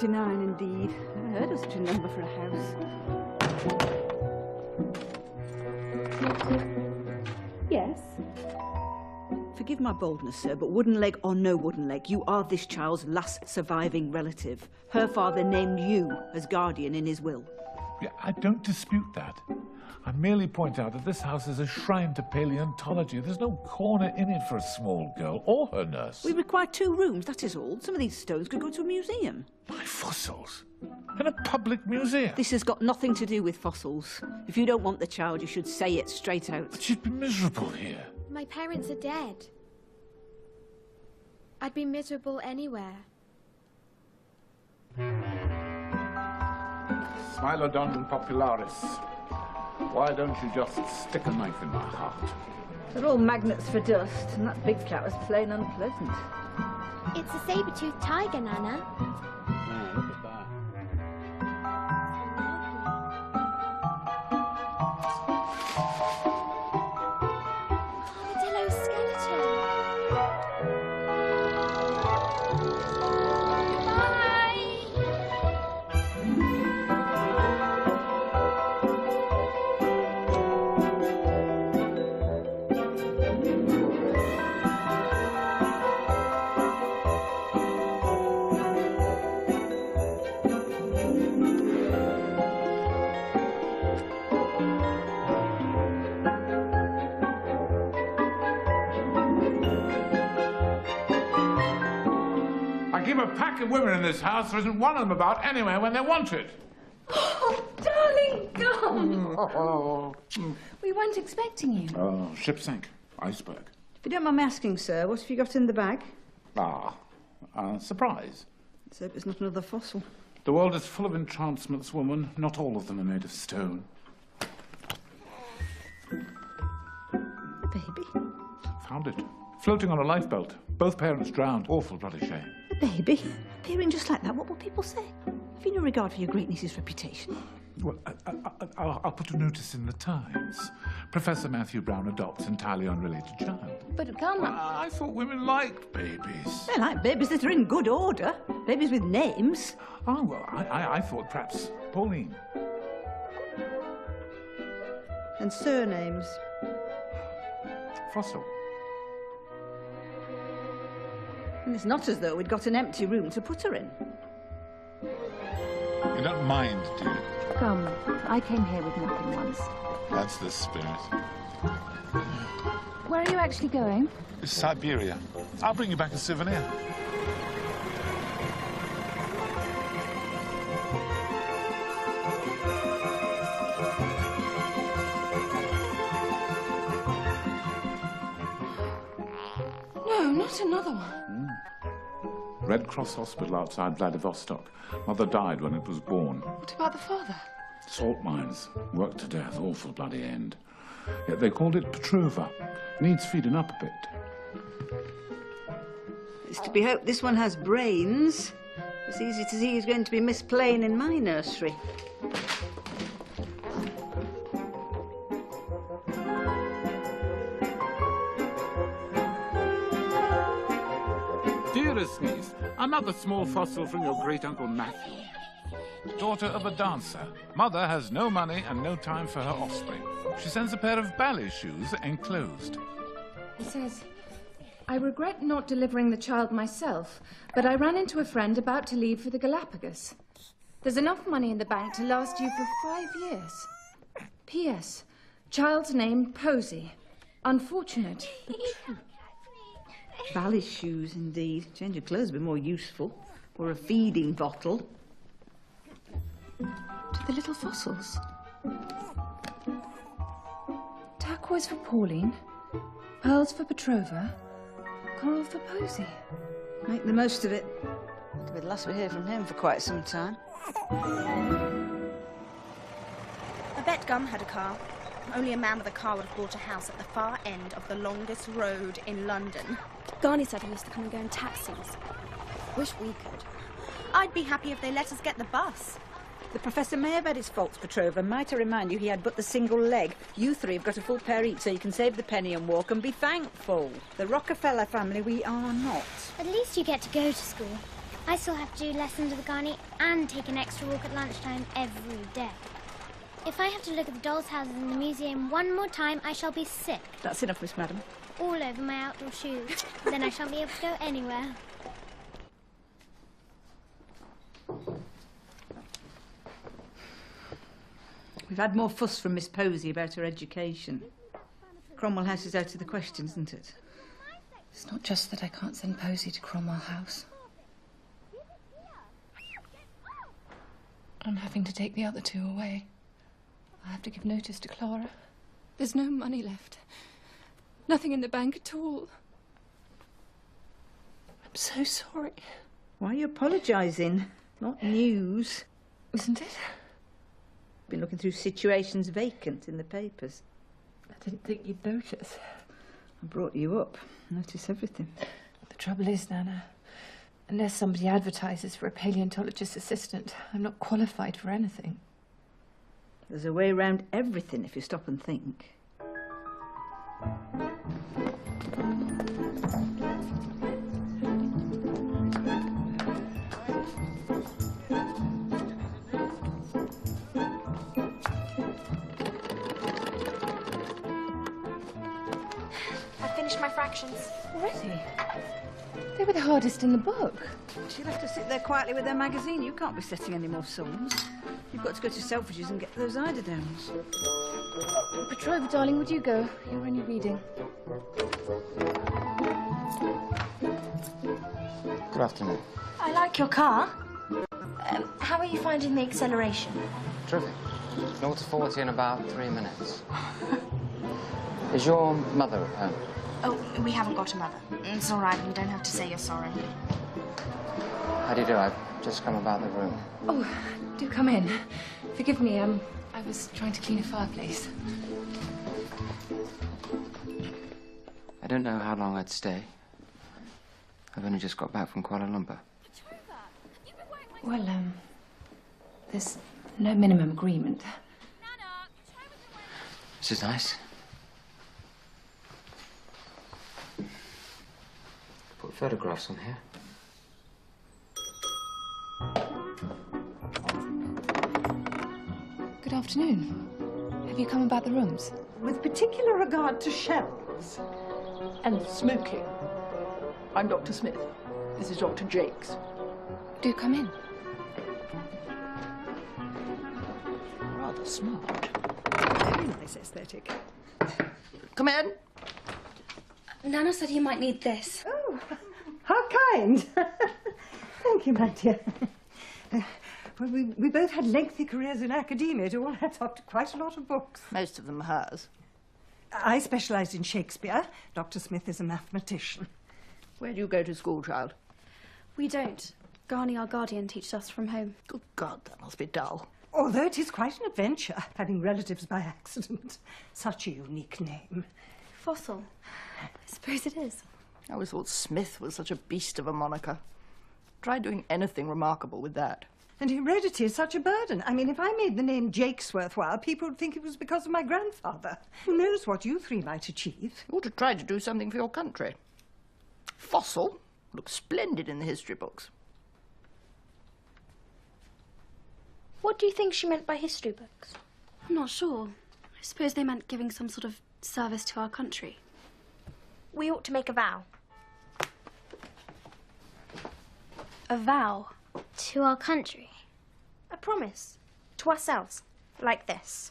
79 indeed. I heard of such a number for a house. Yes? Forgive my boldness, sir, but wooden leg or no wooden leg, you are this child's last surviving relative. Her father named you as guardian in his will. Yeah, I don't dispute that. I merely point out that this house is a shrine to paleontology. There's no corner in it for a small girl or her nurse. We require 2 rooms, that is all. Some of these stones could go to a museum. My fossils? In a public museum? This has got nothing to do with fossils. If you don't want the child, you should say it straight out. But she'd be miserable here. My parents are dead. I'd be miserable anywhere. Smilodon popularis. Why don't you just stick a knife in my heart? They're all magnets for dust, and that big cat was plain unpleasant. It's a saber-toothed tiger, Nana. Yeah, look at that. Armadillo skeleton. I keep a pack of women in this house. There isn't one of them about anywhere when they're wanted. Oh, darling, come. Oh. We weren't expecting you. Oh, ship sank. Iceberg. If you don't mind me asking, sir, what have you got in the bag? Surprise. Let's hope it's not another fossil. The world is full of entrancements, woman. Not all of them are made of stone. Baby? Found it. Floating on a lifeboat. Both parents drowned. Awful bloody shame. A baby? Appearing just like that, what will people say? Have you no regard for your great niece's reputation? Well, I'll put a notice in the Times. Professor Matthew Brown adopts entirely unrelated child. But come on. I thought women liked babies. They like babies that are in good order. Babies with names. Oh, well, I thought perhaps Pauline. And surnames. Fossil. And it's not as though we'd got an empty room to put her in. You don't mind, do you? Come. I came here with nothing once. That's the spirit. Where are you actually going? It's Siberia. I'll bring you back a souvenir. No, not another one. Red Cross Hospital outside Vladivostok. Mother died when it was born. What about the father? Salt mines. Worked to death. Awful bloody end. Yet they called it Petrova. Needs feeding up a bit. It's to be hoped this one has brains. It's easy to see he's going to be Miss Plain in my nursery. Dearest niece, another small fossil from your great-uncle Matthew. Daughter of a dancer. Mother has no money and no time for her offspring. She sends a pair of ballet shoes enclosed. He says, I regret not delivering the child myself, but I ran into a friend about to leave for the Galapagos. There's enough money in the bank to last you for 5 years. P.S. Child's name, Posey. Unfortunate, but true. Ballet shoes, indeed. Change of clothes would be more useful. Or a feeding bottle. To the little fossils. Turquoise for Pauline, pearls for Petrova, coral for Posey. Make the most of it. It'll be the last we hear from him for quite some time. I bet Gum had a car. Only a man with a car would have bought a house at the far end of the longest road in London. Garni said he used to come and go in taxis. Wish we could. I'd be happy if they let us get the bus. The Professor may have had his faults, Petrova. Might I remind you he had but the single leg. You 3 have got a full pair each, so you can save the penny and walk and be thankful. The Rockefeller family, we are not. At least you get to go to school. I still have to do lessons with Garni and take an extra walk at lunchtime every day. If I have to look at the dolls' houses in the museum one more time, I shall be sick. That's enough, Miss Madam. All over my outdoor shoes. Then I shan't be able to go anywhere. We've had more fuss from Miss Posey about her education. Cromwell House is out of the question, isn't it? It's not just that I can't send Posey to Cromwell House. I'm having to take the other two away. I have to give notice to Clara. There's no money left. Nothing in the bank at all. I'm so sorry. Why are you apologising? Not news. Isn't it? Been looking through situations vacant in the papers. I didn't think you'd notice. I brought you up. Notice everything. The trouble is, Nana, unless somebody advertises for a paleontologist assistant, I'm not qualified for anything. There's a way around everything if you stop and think. My fractions. Already? They were the hardest in the book. She'll have to sit there quietly with her magazine. You can't be setting any more sums. You've got to go to Selfridges and get those eiderdowns. Petrova, darling, would you go? You're only reading. Good afternoon. I like your car. How are you finding the acceleration? Terrific. 0 to 40 in about 3 minutes. Is your mother at home? Oh, we haven't got a mother. It's all right, you don't have to say you're sorry. How do you do? I've just come about the room. Oh, do come in. Forgive me, I was trying to clean a fireplace. I don't know how long I'd stay. I've only just got back from Kuala Lumpur. Well, there's no minimum agreement. This is nice. Put photographs on here. Good afternoon. Have you come about the rooms? With particular regard to shells and smoking. I'm Dr. Smith. This is Dr. Jakes. Do come in. Rather smart. Very nice aesthetic. Come in. Nana said you might need this. Oh, how kind. Thank you, my dear. Well, we both had lengthy careers in academia. It all adds up to quite a lot of books. Most of them hers. I specialised in Shakespeare. Dr. Smith is a mathematician. Where do you go to school, child? We don't. Garni, our guardian, teaches us from home. Good God, that must be dull. Although it is quite an adventure, having relatives by accident. Such a unique name. Fossil. I suppose it is. I always thought Smith was such a beast of a moniker. Try doing anything remarkable with that. And heredity is such a burden. I mean, if I made the name Jakes worthwhile, people would think it was because of my grandfather. Who knows what you three might achieve? You ought to try to do something for your country. Fossil looks splendid in the history books. What do you think she meant by history books? I'm not sure. I suppose they meant giving some sort of service to our country. We ought to make a vow. A vow? To our country. A promise. To ourselves. Like this.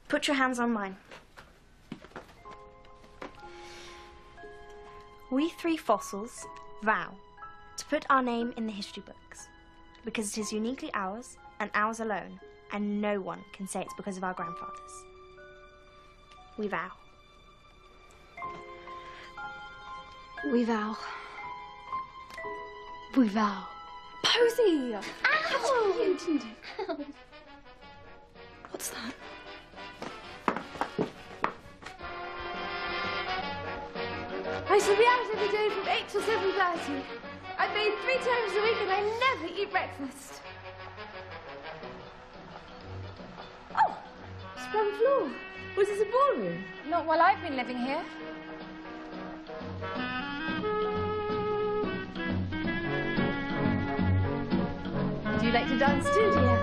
Put your hands on mine. We three fossils vow to put our name in the history books because it is uniquely ours and ours alone, and no one can say it's because of our grandfathers. We vow. We vow. We vow. Posey! Ow! You didn't do. What's that? I shall be out every day from 8 till 7:30. I bathe 3 times a week and I never eat breakfast. Oh! Sprung floor. Was this a ballroom? Not while I've been living here. Do you like to dance too, dear?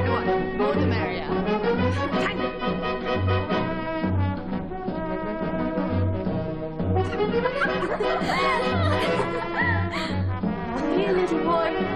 Go on, more the merrier. Tango! Here, little boy.